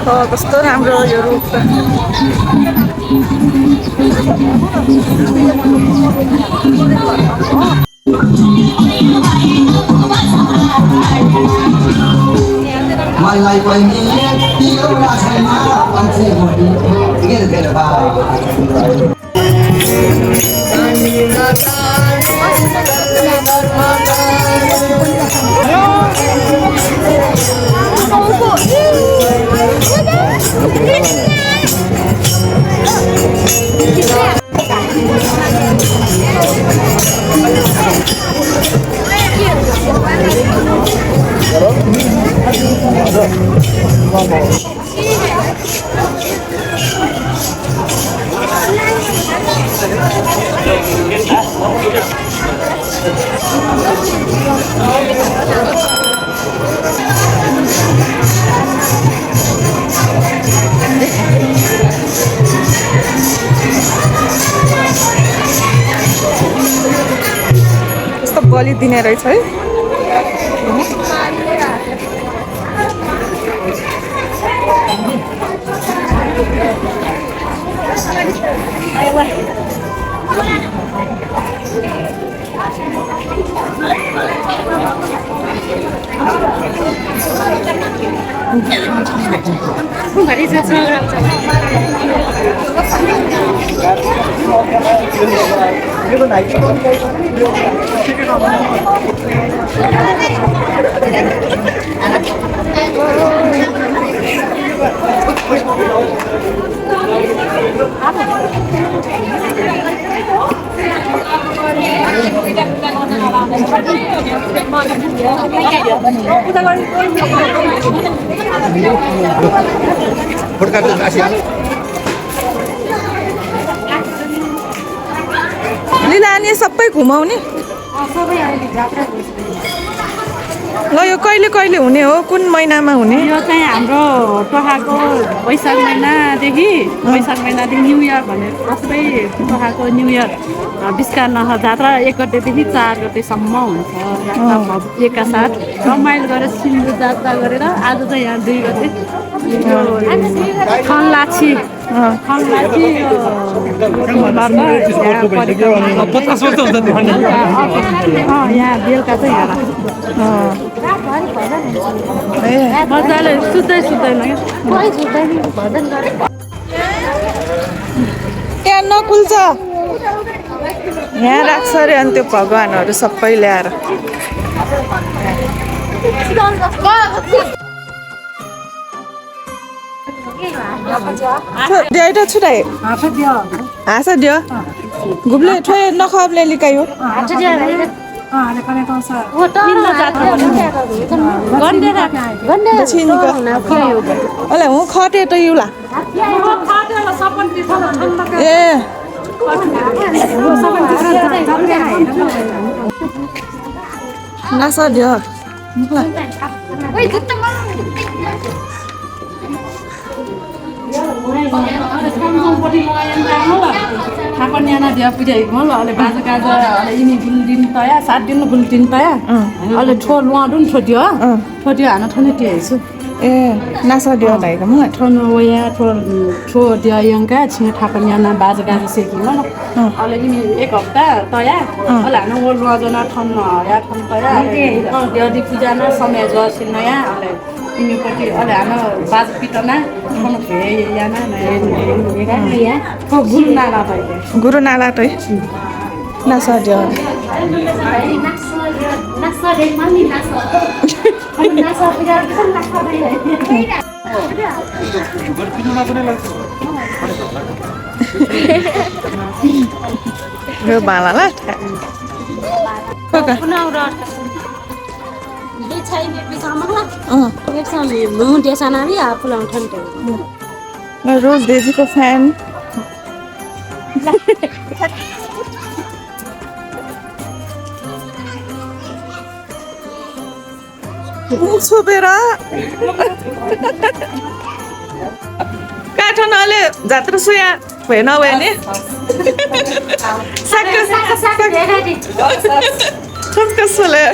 कस्तो राम्रो यो रुख त मलाई पनि एउटा छैन पन्छे भोलि गिर्देर कस्तो बलि दिने रहेछ है लीला अनि सबै घुमाउने ल यो कहिले कहिले हुने हो कुन महिनामा हुने यो चाहिँ हाम्रो टोहाको वैशाख महिनादेखि न्यू इयर भनेर सबै टोहाको न्यू इयर विश्वकर्मा जात्रा 1 गतेदेखि 4 गतेसम्म हुन्छ एकका साथ रमाइलो गरेर सिन्दुर जात्रा गरेर आज चाहिँ यहाँ 2 गते खनलाछी यहाँ बेलुका चाहिँ यहाँ मजाले सुत्दैन यहाँ नकुल्छ यहाँ राख्छ अरे अनि त्यो भगवानहरू सबै ल्याएर এটা ছুটাই আচ্ছা দিও গুবলে থৈ নখাবলে লিকাইও ओले हूँ खटे तो युला ए नसा दियो ठाकन्याना दिया पूजा हिमल अले बाजा गाजा अले इनी गुलदिन तया 7 दिन गुलदिन तया अले ठो लुआडुन छोडियो छोडियो हाना ठने टेछु ए नासा दियो लाइक म ठनो वया ठो दिया यंका छिने ठाकन्याना बाजा गाजा सेकिन अले इनी 1 हप्ता तया अले हाना वो लुआजना ठन या ठन तया दिया पूजा न समय जसिन नया अले इनीपट्टि अले हाना बाजा पिटना ठनो भे याना नया गुरु नाला तै नासा दियो यो बालाला रोज देजीको फ्यान छोपेर काठमाडौँले जात्रा सुया भएन भने सक्कसले